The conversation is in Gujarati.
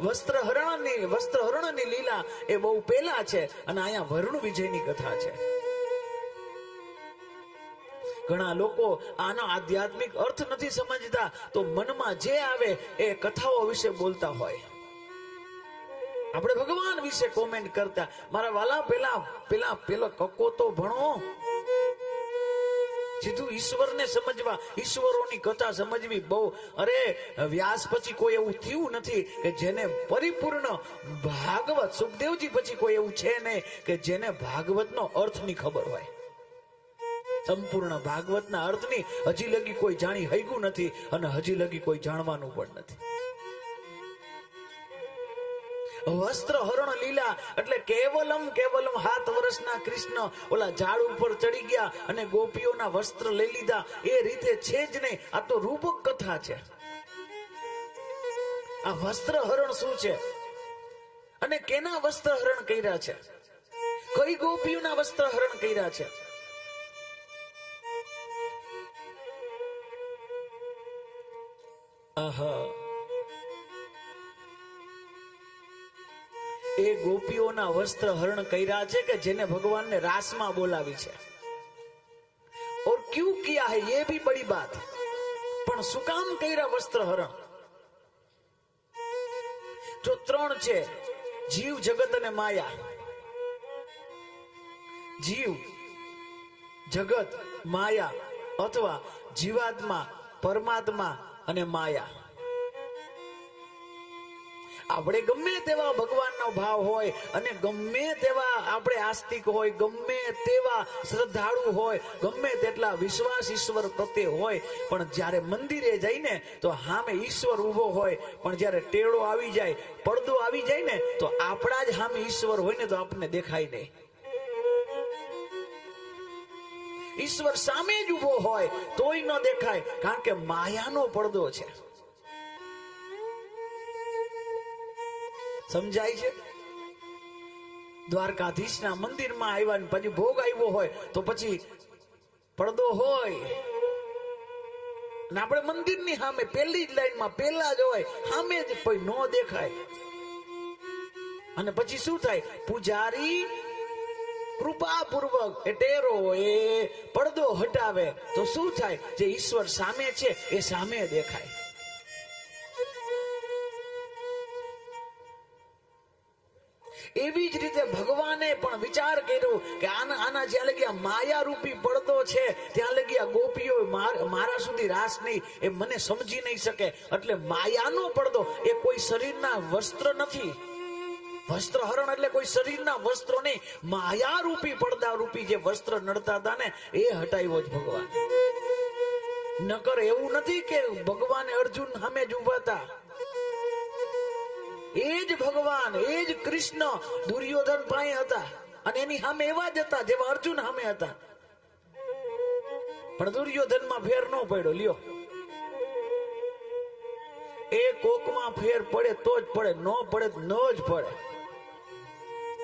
વસ્ત્રહરણની લીલા એ બહુ પહેલા છે અને અહીંયા વરુણ વિજયની કથા છે. ઘણા લોકો આનો આધ્યાત્મિક અર્થ નથી સમજતા, તો મનમાં જે આવે એ કથાઓ વિશે બોલતા હોય. આપણે ભગવાન વિશે કોમેન્ટ કરતા, મારા વાલા પેલો કક્કો તો ભણો. સીધું ઈશ્વરને સમજવા, ઈશ્વરોની કથા સમજવી બહુ. અરે વ્યાસ પછી કોઈ એવું થયું નથી કે જેને પરિપૂર્ણ ભાગવત, સુખદેવજી પછી કોઈ એવું છે નહીં કે જેને ભાગવતનો અર્થની ખબર હોય. સંપૂર્ણ ભાગવતના અર્થની હજી લગી કોઈ જાણી હૈગું નથી અને હજી લગી કોઈ જાણવાનું પણ નથી. વસ્ત્રહરણ લીલા એટલે કેવલમ 7 વર્ષના કૃષ્ણ ઓલા ઝાડ ઉપર ચડી ગયા અને ગોપીઓના વસ્ત્ર લઈ લીધા, એ રીતે છે જ નહીં. આ તો રૂપક કથા છે. આ વસ્ત્રહરણ શું છે અને કેના વસ્ત્રહરણ કર્યા છે, કઈ ગોપીઓના વસ્ત્રહરણ કર્યા છે? આહા, એ ગોપીઓના વસ્ત્ર હરણ કર્યા છે કે જેને ભગવાનને રાસમાં બોલાવી છે. और क्यों किया है ये भी बड़ी बात. પણ શું કામ કર્યા વસ્ત્ર હરણ? જો 3 છે, જીવ, જગત અને માયા. જીવ, જગત, માયા અથવા જીવાત્મા, પરમાત્મા અને માયા. આપણે ગમે તેવા ભગવાનનો ભાવ હોય અને ગમે તેવા આપણે આસ્તિક હોય, ગમે તેવા શ્રદ્ધાળુ હોય, ગમે તેટલા વિશ્વાસ ઈશ્વર પ્રત્યે હોય, પણ જ્યારે મંદિરે જઈને તો સામે ઈશ્વર ઊભો હોય, પણ જ્યારે ટેળો આવી જાય, પડદો આવી જાય ને, તો આપણા જ સામે ઈશ્વર હોય ને તો આપણને દેખાય નહીં. ઈશ્વર સામે જ ઊભો હોય તોય ન દેખાય, કારણ કે માયાનો પડદો છે. સમજાય છે? દ્વારકાધીશના મંદિરમાં આવ્યા ને પછી ભોગ આવ્યો હોય તો પછી પડદો હોય, અને આપણે મંદિરની સામે પહેલી જ લાઈનમાં પહેલા જ હોય, સામે જ કોઈ ન દેખાય. અને પછી શું થાય? પૂજારી કૃપાપૂર્વક એ ટેરો, એ પડદો હટાવે તો શું થાય? જે ઈશ્વર સામે છે એ સામે દેખાય. એવી જ રીતે ભગવાને પણ વિચાર કર્યો કે આના જ્યાં લગી આ માયા રૂપી પડદો છે ત્યાં લગી આ ગોપીઓ મારા સુધી રાસ નહીં, એ મને સમજી નહીં શકે. એટલે માયાનો પડદો એ કોઈ શરીરના વસ્ત્ર નથી. વસ્ત્રહરણ એટલે કોઈ શરીરના વસ્ત્રો નહીં, માયા રૂપી પડદા રૂપી જે વસ્ત્ર નડતા હતા ને એ હટાવ્યો જ ભગવાન. નકર એવું નથી કે ભગવાને અર્જુન સામે જ ઉભા હતા. એ જ ભગવાન, એ જ કૃષ્ણ દુર્યોધન પાસે હતા અને એની સામે એવા જ હતા જેવા અર્જુન સામે હતા. પણ દુર્યોધનમાં ફેર ન પડ્યો. લ્યો, એ કોકમાં ફેર પડે તો જ પડે, ન પડે ન જ પડે.